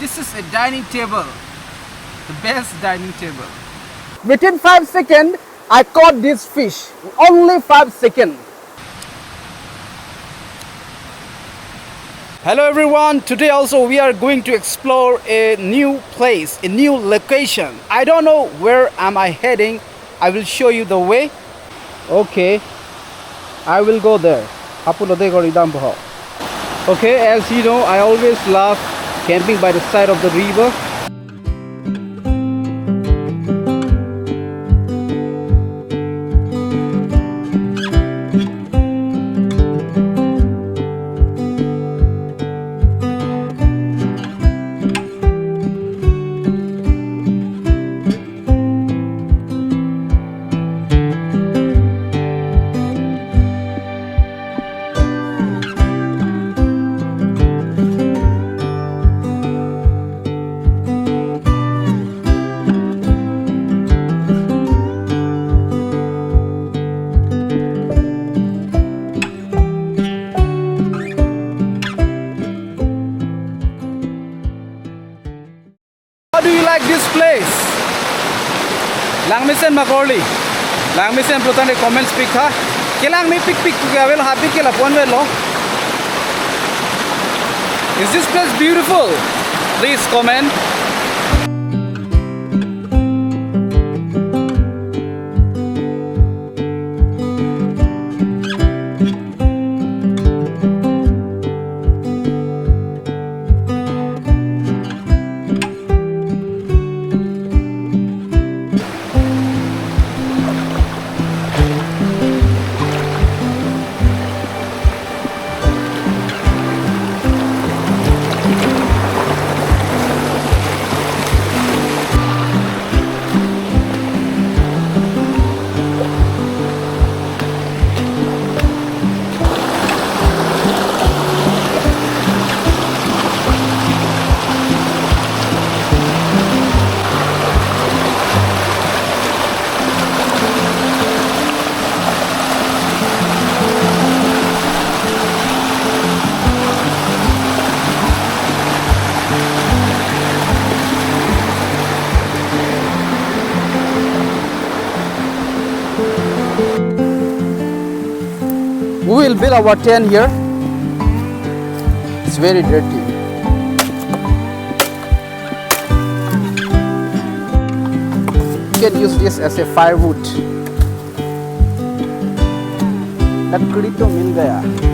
This is a dining table, the best dining table. Within 5 seconds, I caught this fish. Only 5 seconds. Hello everyone, today also we are going to explore a new place, a new location. I don't know where am I heading. I will show you the way. Okay, I will go there. Okay, as you know, I always love camping by the side of the river. How do you like this place? Langmisen Makorli. Langmisen protane comments pick ha. Kelang me pick gavel happy kela ponwe lo. Is this place beautiful? Please comment. We will build our tent here. It's very dirty. You can use this as a firewood. लकड़ी तो मिल गया.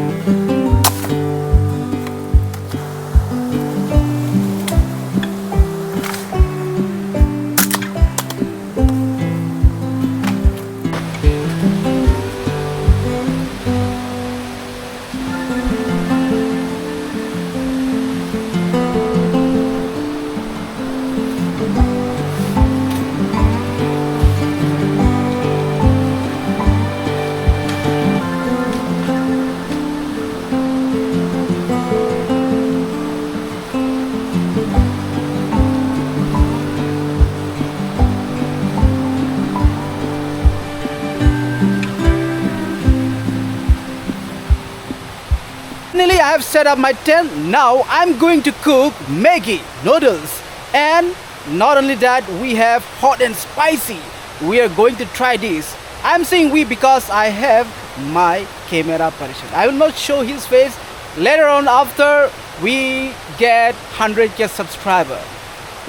Finally, I have set up my tent. Now I'm going to cook Maggi noodles, and not only that, we have hot and spicy. We are going to try this. I'm saying we because I have my camera person. I will not show his face. Later on, after we get 100k subscriber,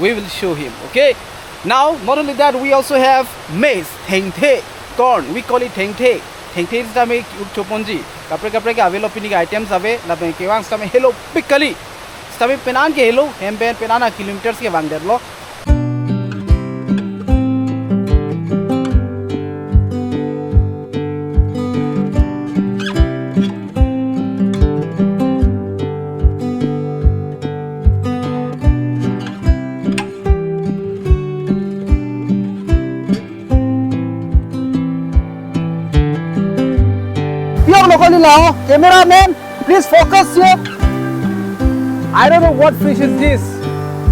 we will show him. Okay. Now, not only that, we also have maize, thengthe, corn. We call it thengthe. Thengthe is the choponji. Kapre ke avelo pini items ave labe ke wang stame hello pickali. Stame penan ke hello hemben penana kilometers ke wang derlo. Cameraman, please focus here. I don't know what fish is this.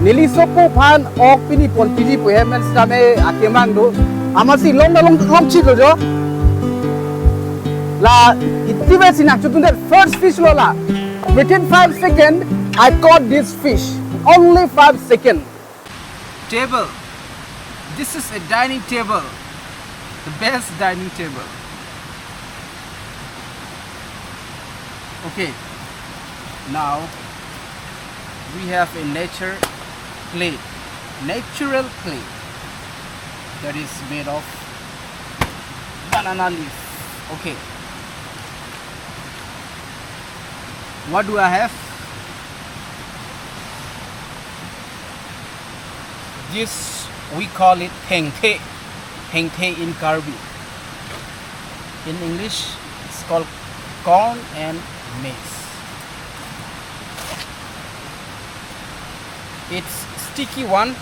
Nilisopo pan ok pini pon piji po hemen stame akemang do. Amasi long chilo jo. La itive sinak chutun that first fish lola. Within 5 seconds, I caught this fish. Only 5 seconds. Table. This is a dining table. The best dining table. Okay. Now we have a natural clay that is made of banana leaf. Okay, what do I have? This we call it heng the in Karbi. In English it's called corn and maize. It's sticky one.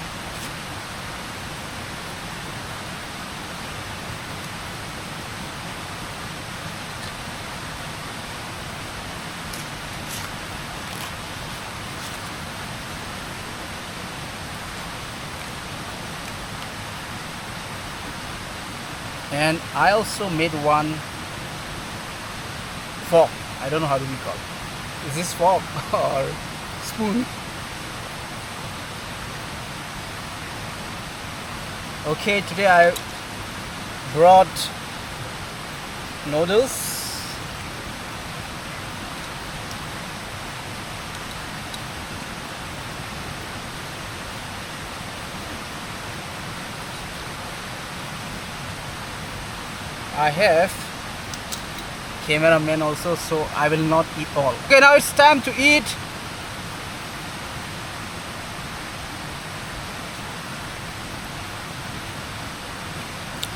And I also made one fork. I don't know how do we call it. Is this fork or spoon? Okay, today I brought noodles. I have cameraman also, so I will not eat all. Okay, now it's time to eat.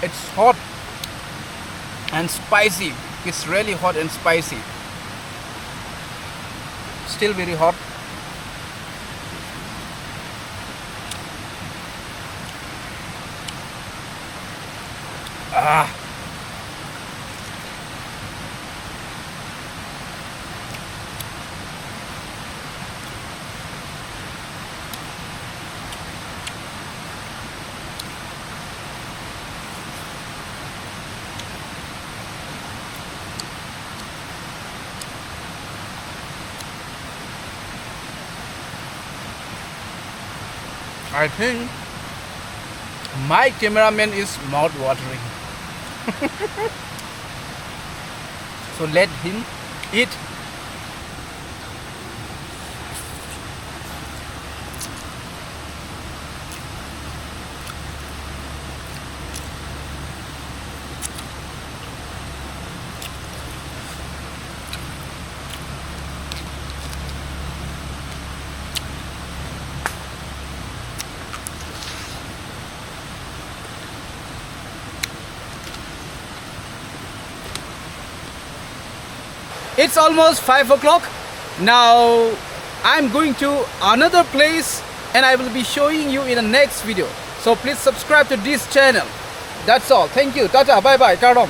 It's hot and spicy. It's really hot and spicy. Still very hot. Ah. I think my cameraman is mouth watering. So let him eat. It's almost 5 o'clock. Now I'm going to another place and I will be showing you in the next video. So please subscribe to this channel. That's all. Thank you. Tata. Bye bye. Karam.